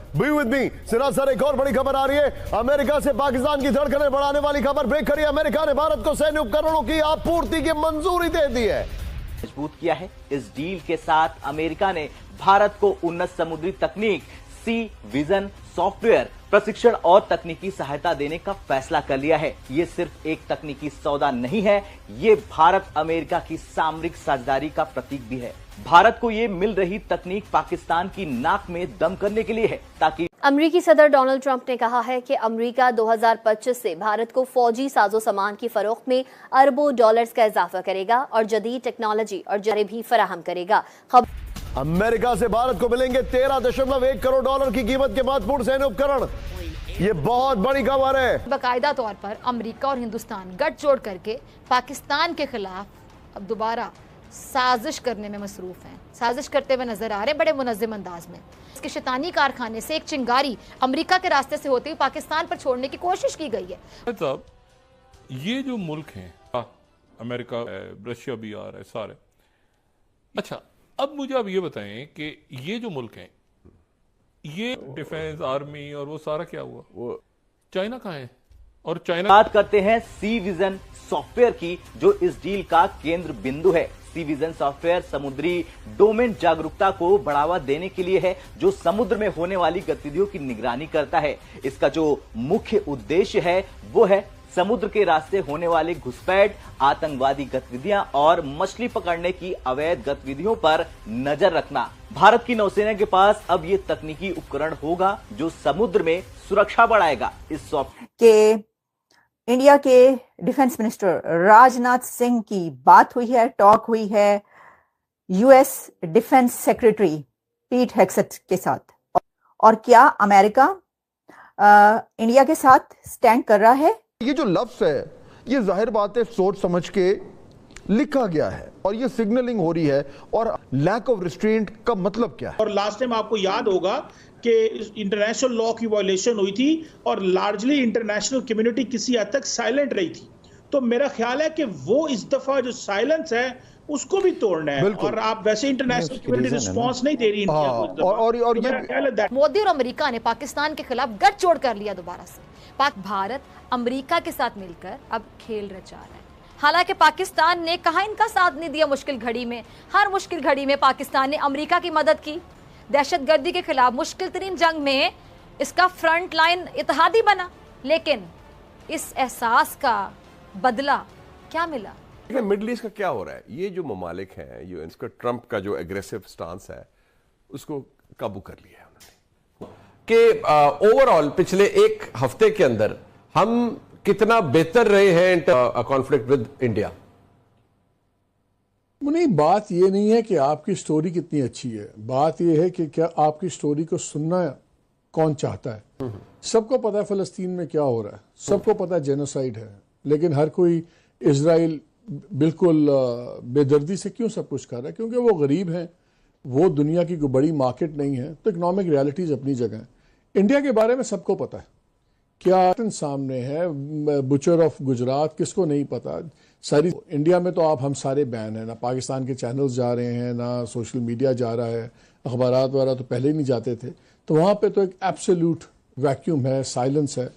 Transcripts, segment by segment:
Be with me सिरा sir, एक और बड़ी खबर आ रही है। अमेरिका से पाकिस्तान की धड़कनें बढ़ाने वाली खबर ब्रेक करी। अमेरिका ने भारत को सैन्य उपकरणों की आपूर्ति की मंजूरी दे दी है। मजबूत किया है। इस डील के साथ अमेरिका ने भारत को उन्नत समुद्री तकनीक, सी विजन सॉफ्टवेयर, प्रशिक्षण और तकनीकी सहायता देने का फैसला कर लिया है। ये सिर्फ एक तकनीकी सौदा नहीं है, ये भारत अमेरिका की सामरिक साझेदारी का प्रतीक भी है। भारत को ये मिल रही तकनीक पाकिस्तान की नाक में दम करने के लिए है, ताकि अमरीकी सदर डोनाल्ड ट्रंप ने कहा है कि अमरीका 2025 से भारत को फौजी साजो सामान की फरोख्त में अरबों डॉलर्स का इजाफा करेगा और जदीद टेक्नोलॉजी और जरे भी फराहम करेगा। अमेरिका से भारत को मिलेंगे 13.1 करोड़ डॉलर की कीमत के महत्वपूर्ण सैन्य उपकरण। ये बहुत बड़ी खबर है। बाकायदा तौर पर अमेरिका और हिंदुस्तान गठजोड़ करके पाकिस्तान के खिलाफ अब दोबारा साजिश करने में मसरूफ हैं। साजिश करते हुए नजर आ रहे हैं बड़े मुनज़्ज़म अंदाज में। इसके शैतानी कारखाने से एक चिंगारी अमेरिका के रास्ते से होती हुई पाकिस्तान पर छोड़ने की कोशिश की गई है। मतलब ये जो मुल्क हैं, अमेरिका, रशिया भी आ रहा है सारे। अच्छा, अब मुझे आप ये बताएं कि ये जो मुल्क हैं, ये डिफेंस, आर्मी और वो सारा क्या हुआ? वो चाइना कहाँ है? और चाइना बात करते हैं सी विजन सॉफ्टवेयर की, जो इस डील का केंद्र बिंदु है। सी विजन सॉफ्टवेयर समुद्री डोमेन जागरूकता को बढ़ावा देने के लिए है, जो समुद्र में होने वाली गतिविधियों की निगरानी करता है। इसका जो मुख्य उद्देश्य है वो है समुद्र के रास्ते होने वाले घुसपैठ, आतंकवादी गतिविधियां और मछली पकड़ने की अवैध गतिविधियों पर नजर रखना। भारत की नौसेना के पास अब ये तकनीकी उपकरण होगा जो समुद्र में सुरक्षा बढ़ाएगा। इस सॉफ्टवेयर के इंडिया के डिफेंस मिनिस्टर राजनाथ सिंह की बात हुई है, टॉक हुई है यूएस डिफेंस सेक्रेटरी पीट हेग्सेथ के साथ। और क्या अमेरिका इंडिया के साथ स्टैंड कर रहा है? ये जो लफ्ज है, ये जाहिर बात है सोच समझ के लिखा गया है और ये सिग्नलिंग हो रही है। और लैक ऑफ रिस्ट्रेंट का मतलब क्या है? और लास्ट टाइम आपको याद होगा कि इंटरनेशनल लॉ की वायलेशन हुई थी और लार्जली इंटरनेशनल कम्युनिटी किसी हद तक साइलेंट रही थी। तो मेरा ख्याल है कि वो इस दफा जो साइलेंस है उसको भी तोड़ना है। और आप वैसे इंटरनेशनल कम्युनिटी रिस्पांस नहीं दे रही इंडिया को। और ये मोदी और अमेरिका ने पाकिस्तान के खिलाफ गठजोड़ कर लिया दोबारा से। भारत अमेरिका के साथ मिलकर अब खेल रचा रहा है। हालांकि पाकिस्तान ने कहा इनका साथ नहीं दिया मुश्किल घड़ी में। हर मुश्किल घड़ी में पाकिस्तान ने अमेरिका की मदद की। दहशतगर्दी के खिलाफ मुश्किल तरीन जंग में इसका फ्रंट लाइन इत्तेहादी बना। लेकिन इस एहसास का बदला क्या मिला? मिडल ईस्ट का क्या हो रहा है? ये जो ममालिक हैं, ये इसका ट्रंप का जो एग्रेसिव स्टांस है उसको काबू कर लिया है उन्होंने। कि ओवरऑल पिछले एक हफ्ते के अंदर हम कितना बेहतर रहे हैं कॉन्फ्लिक्ट विद इंडिया? नहीं, बात ये नहीं है कि आपकी स्टोरी कितनी अच्छी है, बात ये है कि क्या आपकी स्टोरी को सुनना कौन चाहता है। सबको पता है फलस्तीन में क्या हो रहा है, सबको पता है जेनोसाइड है, लेकिन हर कोई इजराइल बिल्कुल बेदर्दी से क्यों सब कुछ कर रहा है? क्योंकि वो गरीब हैं, वो दुनिया की कोई बड़ी मार्केट नहीं है। तो इकोनॉमिक रियलिटीज अपनी जगह है। इंडिया के बारे में सबको पता है क्या सामने है। बुचर ऑफ गुजरात किसको नहीं पता? सारी इंडिया में तो हम सारे बैन हैं, ना पाकिस्तान के चैनल्स जा रहे हैं, ना सोशल मीडिया जा रहा है, अखबारात वगैरह तो पहले ही नहीं जाते थे। तो वहाँ पे तो एक एब्सोल्यूट वैक्यूम है, साइलेंस है।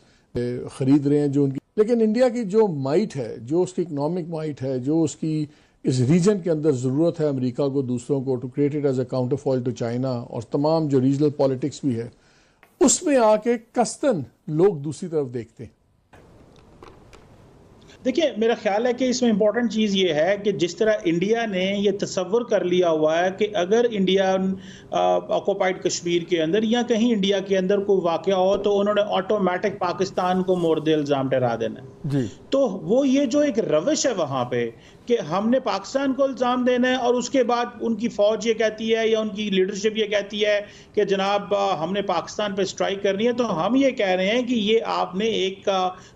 खरीद रहे हैं जो उनकी, लेकिन इंडिया की जो माइट है, जो उसकी इकोनॉमिक माइट है, जो उसकी इस रीजन के अंदर ज़रूरत है अमेरिका को, दूसरों को, to create it as a counter foil to China, और तमाम जो रीजनल पॉलिटिक्स भी है, उसमें आके कस्तन लोग दूसरी तरफ देखते हैं। देखिए, मेरा ख्याल है कि इसमें इंपॉर्टेंट चीज़ ये है कि जिस तरह इंडिया ने ये तसव्वुर कर लिया हुआ है कि अगर इंडिया ऑक्युपाइड कश्मीर के अंदर या कहीं इंडिया के अंदर कोई वाक़या हो तो उन्होंने ऑटोमेटिक पाकिस्तान को मोर्द इल्ज़ाम ठहरा देना जी। तो वो ये जो एक रविश है वहाँ पे कि हमने पाकिस्तान को इल्ज़ाम देना है और उसके बाद उनकी फ़ौज ये कहती है या उनकी लीडरशिप ये कहती है कि जनाब हमने पाकिस्तान पे स्ट्राइक करनी है, तो हम ये कह रहे हैं कि ये आपने एक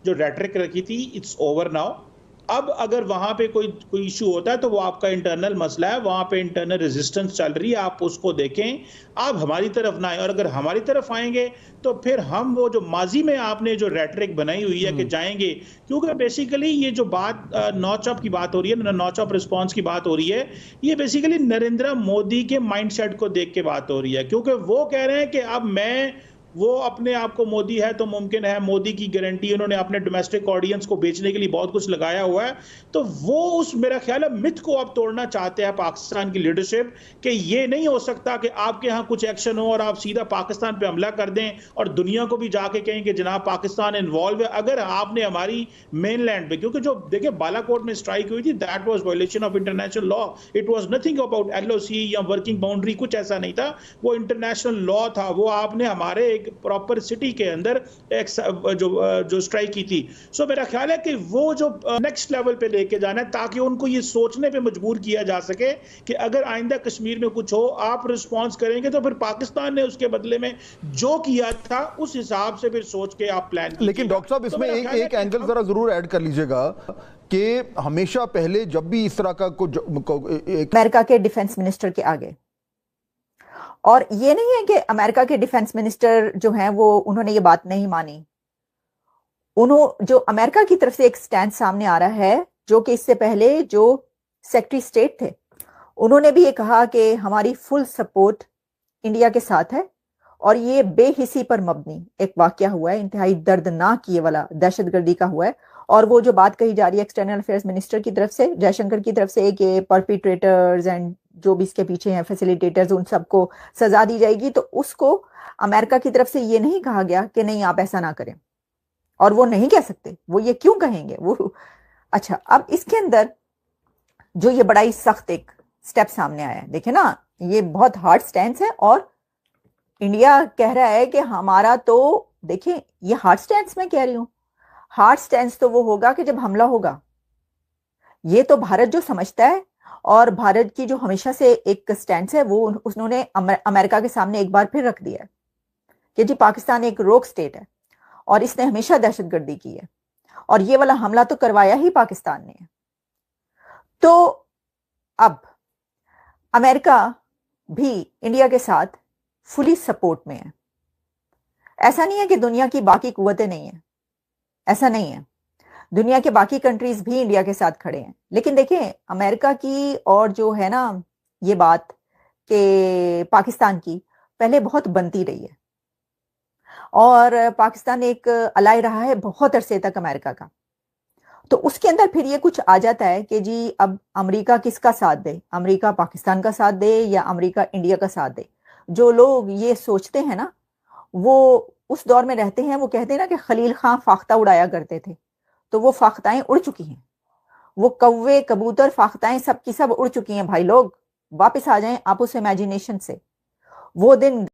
जो रेटरिक रखी थी, इट्स ओवर नाउ। अब अगर वहाँ पे कोई इशू होता है तो वो आपका इंटरनल मसला है, वहाँ पे इंटरनल रेजिस्टेंस चल रही है, आप उसको देखें, आप हमारी तरफ ना आए। और अगर हमारी तरफ आएंगे तो फिर हम वो जो माजी में आपने जो रेटरिक बनाई हुई है कि जाएंगे, क्योंकि बेसिकली ये जो बात नॉच अप की बात हो रही है, नॉच अप रिस्पॉन्स की बात हो रही है, ये बेसिकली नरेंद्र मोदी के माइंडसेट को देख के बात हो रही है। क्योंकि वो कह रहे हैं कि अब मैं वो अपने आप को मोदी है तो मुमकिन है, मोदी की गारंटी, उन्होंने अपने डोमेस्टिक ऑडियंस को बेचने के लिए बहुत कुछ लगाया हुआ है। तो वो उस मेरा ख्याल है मिथ को अब तोड़ना चाहते हैं पाकिस्तान की लीडरशिप कि ये नहीं हो सकता कि आपके यहाँ कुछ एक्शन हो और आप सीधा पाकिस्तान पे हमला कर दें और दुनिया को भी जाके कहें कि जनाब पाकिस्तान इन्वॉल्व है। अगर आपने हमारी मेनलैंड पे, क्योंकि जो देखिए बालाकोट में स्ट्राइक हुई थी, that was violation of international law, it was nothing about LOC या वर्किंग बाउंड्री, कुछ ऐसा नहीं था, वो इंटरनेशनल लॉ था। वो आपने हमारे एक प्रॉपर सिटी के अंदर एक जो स्ट्राइक की थी। सो मेरा ख्याल है कि वो जो नेक्स्ट लेवल पे लेके जाना है ताकि उनको ये सोचने पे मजबूर किया जा सके कि अगर आइंदा कश्मीर में कुछ हो आप रिस्पॉन्स करेंगे तो फिर पाकिस्तान ने उसके बदले में जो किया था उस हिसाब से फिर सोच के आप प्लान कीजिएगा। लेकिन डॉक्टर साहब इसमें एक एंगल जरा जरूर ऐड कर लीजिएगा कि हमेशा पहले जब भी इस तरह का अमेरिका के डिफेंस मिनिस्टर के आगे, और ये नहीं है कि अमेरिका के डिफेंस मिनिस्टर जो हैं वो उन्होंने ये बात नहीं मानी, जो अमेरिका की तरफ से एक स्टैंड सामने आ रहा है, जो कि इससे पहले जो सेक्रेटरी स्टेट थे उन्होंने भी ये कहा कि हमारी फुल सपोर्ट इंडिया के साथ है और ये बेहिसी पर मबनी एक वाकया हुआ है, इंतहाई दर्दनाक ये वाला दहशतगर्दी का हुआ है। और वो जो बात कही जा रही है एक्सटर्नल अफेयर्स मिनिस्टर की तरफ से, जयशंकर की तरफ से, कि परपिट्रेटर्स एंड जो भी इसके पीछे हैं फैसिलिटेटर्स उन सबको सजा दी जाएगी, तो उसको अमेरिका की तरफ से ये नहीं कहा गया कि नहीं आप ऐसा ना करें, और वो नहीं कह सकते, वो ये क्यों कहेंगे वो। अच्छा, अब इसके अंदर जो ये बड़ा ही सख्त एक स्टेप सामने आया है, देखे ना, ये बहुत हार्ड स्टैंड है और इंडिया कह रहा है कि हमारा, तो देखिए ये हार्ड स्टैंड मैं कह रही हूं, हार्ड स्टैंड तो वो होगा कि जब हमला होगा। ये तो भारत जो समझता है, और भारत की जो हमेशा से एक स्टैंड है वो उन्होंने अमेरिका के सामने एक बार फिर रख दिया है कि जी पाकिस्तान एक रोक स्टेट है और इसने हमेशा दहशतगर्दी की है और ये वाला हमला तो करवाया ही पाकिस्तान ने है। तो अब अमेरिका भी इंडिया के साथ फुली सपोर्ट में है। ऐसा नहीं है कि दुनिया की बाकी कुव्वतें नहीं है, ऐसा नहीं है, दुनिया के बाकी कंट्रीज भी इंडिया के साथ खड़े हैं। लेकिन देखें अमेरिका की और जो है ना ये बात कि पाकिस्तान की पहले बहुत बनती रही है और पाकिस्तान एक अलाई रहा है बहुत अरसे तक अमेरिका का। तो उसके अंदर फिर ये कुछ आ जाता है कि जी अब अमेरिका किसका साथ दे, अमेरिका पाकिस्तान का साथ दे या अमेरिका इंडिया का साथ दे। जो लोग ये सोचते हैं ना वो उस दौर में रहते हैं, वो कहते हैं ना कि खलील खां फाख्ता उड़ाया करते थे, तो वो फाख्ताएं उड़ चुकी हैं, वो कौवे कबूतर फाख्ताएं सब की सब उड़ चुकी हैं। भाई लोग वापस आ जाएं आप उस इमेजिनेशन से, वो दिन